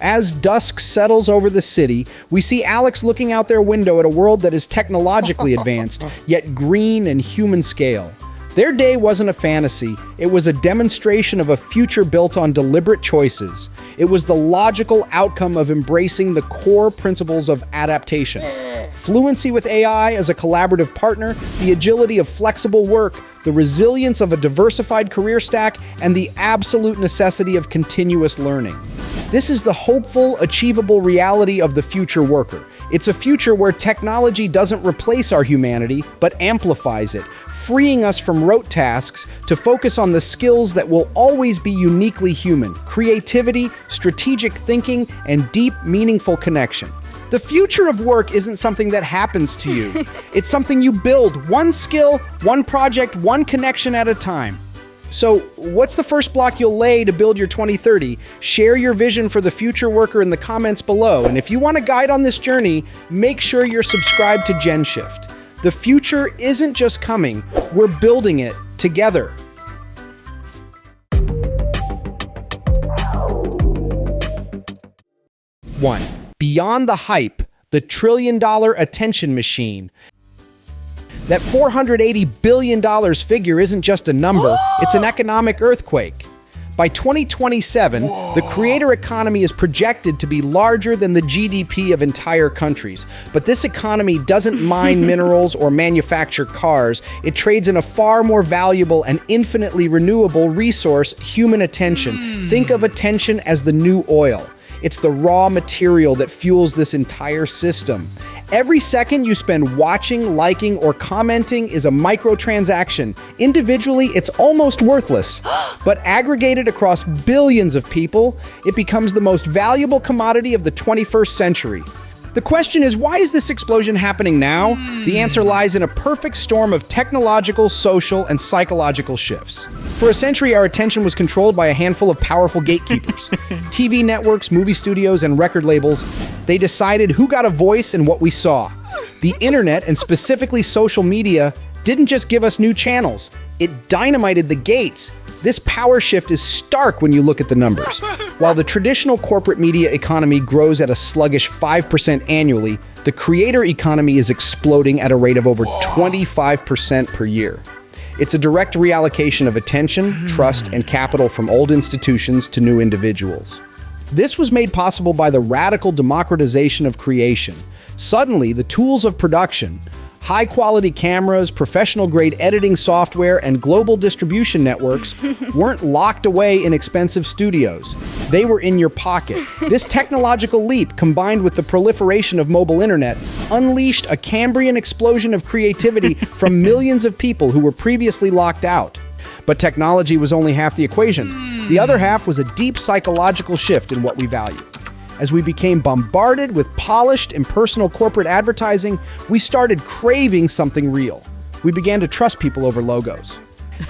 As dusk settles over the city, we see Alex looking out their window at a world that is technologically advanced, yet green and human scale. Their day wasn't a fantasy, it was a demonstration of a future built on deliberate choices. It was the logical outcome of embracing the core principles of adaptation. Fluency with AI as a collaborative partner, the agility of flexible work, the resilience of a diversified career stack, and the absolute necessity of continuous learning. This is the hopeful, achievable reality of the future worker. It's a future where technology doesn't replace our humanity, but amplifies it, freeing us from rote tasks to focus on the skills that will always be uniquely human: creativity, strategic thinking, and deep, meaningful connection. The future of work isn't something that happens to you. It's something you build, one skill, one project, one connection at a time. So, what's the first block you'll lay to build your 2030? Share your vision for the future worker in the comments below. And if you want a guide on this journey, make sure you're subscribed to GenShift. The future isn't just coming, we're building it together. 1. Beyond the hype, the trillion-dollar attention machine. That $480 billion figure isn't just a number, it's an economic earthquake. By 2027, the creator economy is projected to be larger than the GDP of entire countries. But this economy doesn't mine minerals or manufacture cars. It trades in a far more valuable and infinitely renewable resource: human attention. Think of attention as the new oil. It's the raw material that fuels this entire system. Every second you spend watching, liking, or commenting is a microtransaction. Individually, it's almost worthless. But aggregated across billions of people, it becomes the most valuable commodity of the 21st century. The question is, why is this explosion happening now? The answer lies in a perfect storm of technological, social, and psychological shifts. For a century, our attention was controlled by a handful of powerful gatekeepers. TV networks, movie studios, and record labels. They decided who got a voice and what we saw. The internet, and specifically social media, didn't just give us new channels. It dynamited the gates. This power shift is stark when you look at the numbers. While the traditional corporate media economy grows at a sluggish 5% annually, the creator economy is exploding at a rate of over 25% per year. It's a direct reallocation of attention, trust, and capital from old institutions to new individuals. This was made possible by the radical democratization of creation. Suddenly, the tools of production, high-quality cameras, professional-grade editing software, and global distribution networks weren't locked away in expensive studios. They were in your pocket. This technological leap, combined with the proliferation of mobile internet, unleashed a Cambrian explosion of creativity from millions of people who were previously locked out. But technology was only half the equation. The other half was a deep psychological shift in what we value. As we became bombarded with polished, impersonal corporate advertising, we started craving something real. We began to trust people over logos.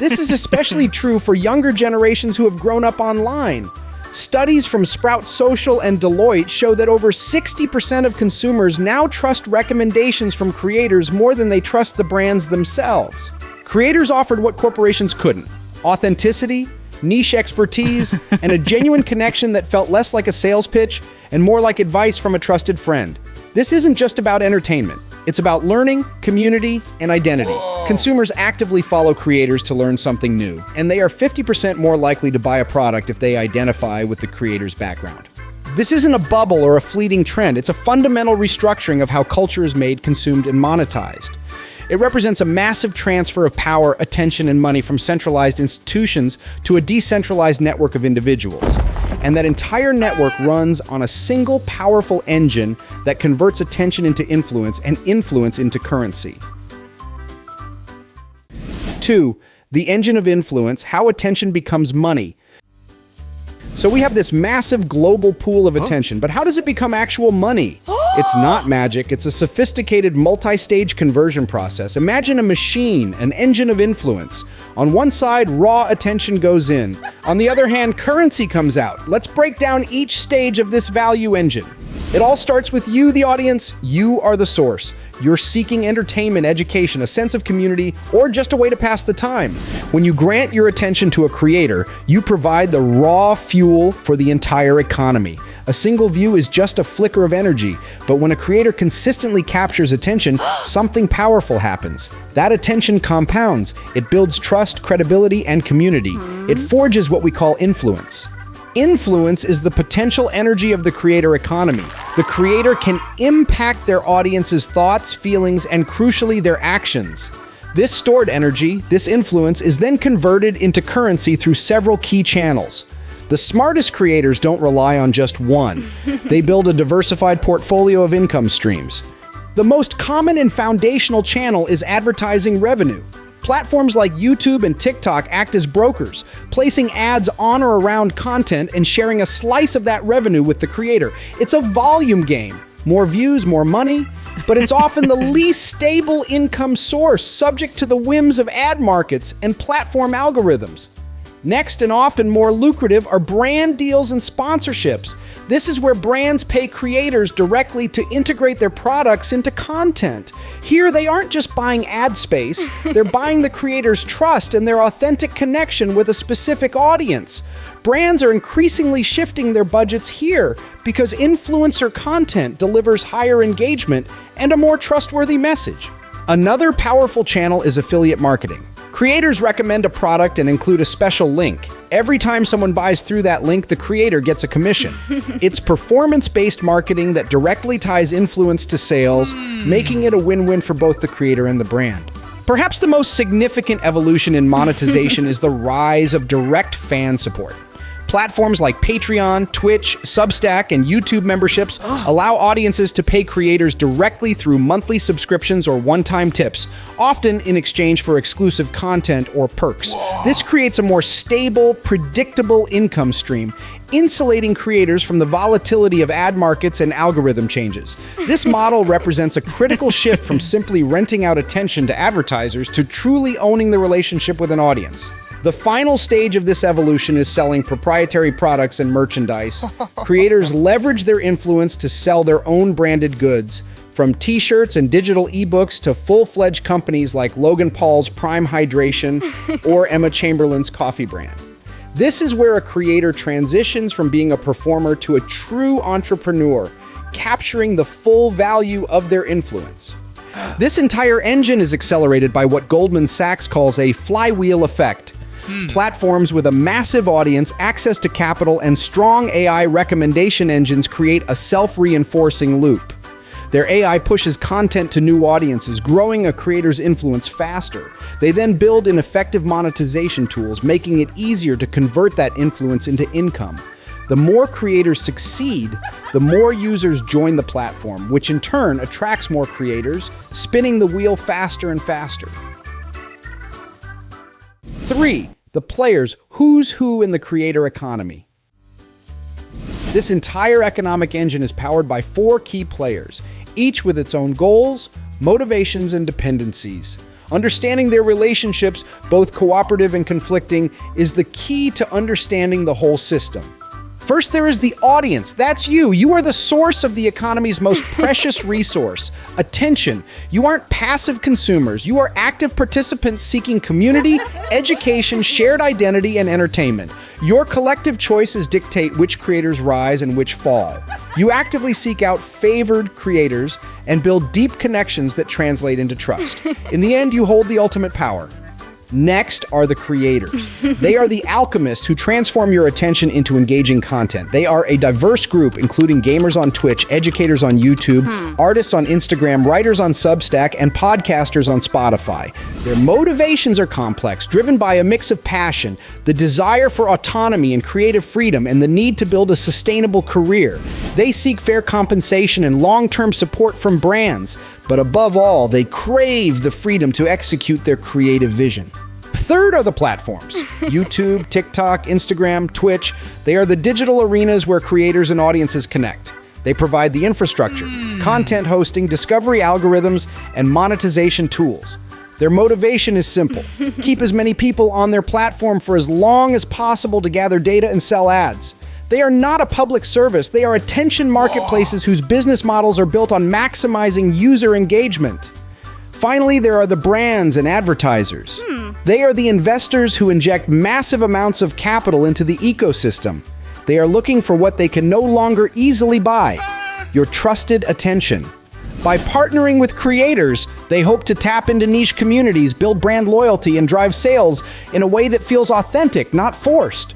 This is especially true for younger generations who have grown up online. Studies from Sprout Social and Deloitte show that over 60% of consumers now trust recommendations from creators more than they trust the brands themselves. Creators offered what corporations couldn't: authenticity, niche expertise, and a genuine connection that felt less like a sales pitch and more like advice from a trusted friend. This isn't just about entertainment. It's about learning, community, and identity. Consumers actively follow creators to learn something new, and they are 50% more likely to buy a product if they identify with the creator's background. This isn't a bubble or a fleeting trend. It's a fundamental restructuring of how culture is made, consumed, and monetized. It represents a massive transfer of power, attention, and money from centralized institutions to a decentralized network of individuals. And that entire network runs on a single powerful engine that converts attention into influence and influence into currency. 2. The engine of influence: how attention becomes money. So we have this massive global pool of attention, but how does it become actual money? It's not magic. It's a sophisticated multi-stage conversion process. Imagine a machine, an engine of influence. On one side, raw attention goes in. On the other hand, currency comes out. Let's break down each stage of this value engine. It all starts with you, the audience. You are the source. You're seeking entertainment, education, a sense of community, or just a way to pass the time. When you grant your attention to a creator, you provide the raw fuel for the entire economy. A single view is just a flicker of energy, but when a creator consistently captures attention, something powerful happens. That attention compounds. It builds trust, credibility, and community. It forges what we call influence. Influence is the potential energy of the creator economy. The creator can impact their audience's thoughts, feelings, and crucially, their actions. This stored energy, this influence, is then converted into currency through several key channels. The smartest creators don't rely on just one. They build a diversified portfolio of income streams. The most common and foundational channel is advertising revenue. Platforms like YouTube and TikTok act as brokers, placing ads on or around content and sharing a slice of that revenue with the creator. It's a volume game. More views, more money, but it's often the least stable income source, subject to the whims of ad markets and platform algorithms. Next, and often more lucrative, are brand deals and sponsorships. This is where brands pay creators directly to integrate their products into content. Here, they aren't just buying ad space, they're buying the creator's trust and their authentic connection with a specific audience. Brands are increasingly shifting their budgets here because influencer content delivers higher engagement and a more trustworthy message. Another powerful channel is affiliate marketing. Creators recommend a product and include a special link. Every time someone buys through that link, the creator gets a commission. It's performance-based marketing that directly ties influence to sales, making it a win-win for both the creator and the brand. Perhaps the most significant evolution in monetization is the rise of direct fan support. Platforms like Patreon, Twitch, Substack, and YouTube memberships allow audiences to pay creators directly through monthly subscriptions or one-time tips, often in exchange for exclusive content or perks. This creates a more stable, predictable income stream, insulating creators from the volatility of ad markets and algorithm changes. This model represents a critical shift from simply renting out attention to advertisers to truly owning the relationship with an audience. The final stage of this evolution is selling proprietary products and merchandise. Creators leverage their influence to sell their own branded goods, from t-shirts and digital ebooks to full-fledged companies like Logan Paul's Prime Hydration or Emma Chamberlain's coffee brand. This is where a creator transitions from being a performer to a true entrepreneur, capturing the full value of their influence. This entire engine is accelerated by what Goldman Sachs calls a flywheel effect. Platforms with a massive audience, access to capital, and strong AI recommendation engines create a self-reinforcing loop. Their AI pushes content to new audiences, growing a creator's influence faster. They then build in effective monetization tools, making it easier to convert that influence into income. The more creators succeed, the more users join the platform, which in turn attracts more creators, spinning the wheel faster and faster. 3. The players, who's who in the creator economy. This entire economic engine is powered by 4 key players, each with its own goals, motivations, and dependencies. Understanding their relationships, both cooperative and conflicting, is the key to understanding the whole system. First, there is the audience. That's you. You are the source of the economy's most precious resource, attention. You aren't passive consumers. You are active participants seeking community, education, shared identity, and entertainment. Your collective choices dictate which creators rise and which fall. You actively seek out favored creators and build deep connections that translate into trust. In the end, you hold the ultimate power. Next are the creators. They are the alchemists who transform your attention into engaging content. They are a diverse group, including gamers on Twitch, educators on YouTube, artists on Instagram, writers on Substack, and podcasters on Spotify. Their motivations are complex, driven by a mix of passion, the desire for autonomy and creative freedom, and the need to build a sustainable career. They seek fair compensation and long-term support from brands, but above all, they crave the freedom to execute their creative vision. Third are the platforms. YouTube, TikTok, Instagram, Twitch. They are the digital arenas where creators and audiences connect. They provide the infrastructure, content hosting, discovery algorithms, and monetization tools. Their motivation is simple. Keep as many people on their platform for as long as possible to gather data and sell ads. They are not a public service. They are attention marketplaces whose business models are built on maximizing user engagement. Finally, there are the brands and advertisers. They are the investors who inject massive amounts of capital into the ecosystem. They are looking for what they can no longer easily buy: your trusted attention. By partnering with creators, they hope to tap into niche communities, build brand loyalty, and drive sales in a way that feels authentic, not forced.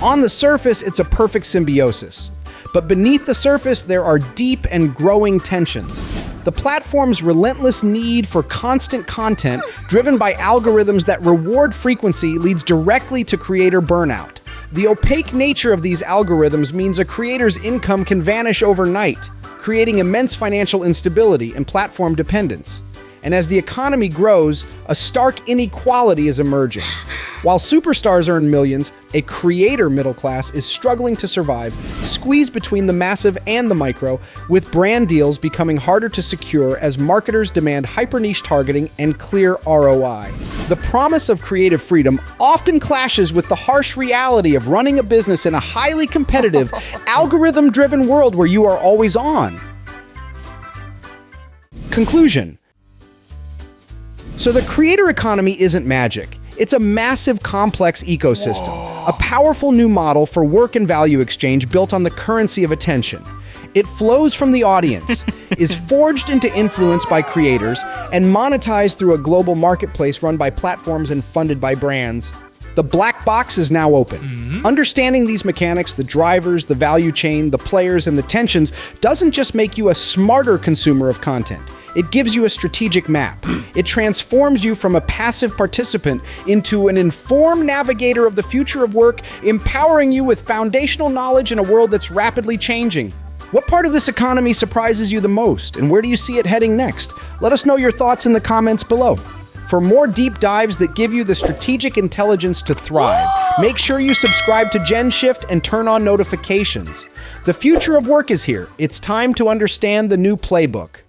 On the surface, it's a perfect symbiosis. But beneath the surface, there are deep and growing tensions. The platform's relentless need for constant content, driven by algorithms that reward frequency, leads directly to creator burnout. The opaque nature of these algorithms means a creator's income can vanish overnight, creating immense financial instability and platform dependence. And as the economy grows, a stark inequality is emerging. While superstars earn millions, a creator middle class is struggling to survive, squeezed between the massive and the micro, with brand deals becoming harder to secure as marketers demand hyper-niche targeting and clear ROI. The promise of creative freedom often clashes with the harsh reality of running a business in a highly competitive, algorithm-driven world where you are always on. Conclusion. So the creator economy isn't magic. It's a massive, complex ecosystem, a powerful new model for work and value exchange built on the currency of attention. It flows from the audience, is forged into influence by creators, and monetized through a global marketplace run by platforms and funded by brands. The black box is now open. Understanding these mechanics, the drivers, the value chain, the players, and the tensions doesn't just make you a smarter consumer of content. It gives you a strategic map. It transforms you from a passive participant into an informed navigator of the future of work, empowering you with foundational knowledge in a world that's rapidly changing. What part of this economy surprises you the most, and where do you see it heading next? Let us know your thoughts in the comments below. For more deep dives that give you the strategic intelligence to thrive, make sure you subscribe to GenShift and turn on notifications. The future of work is here. It's time to understand the new playbook.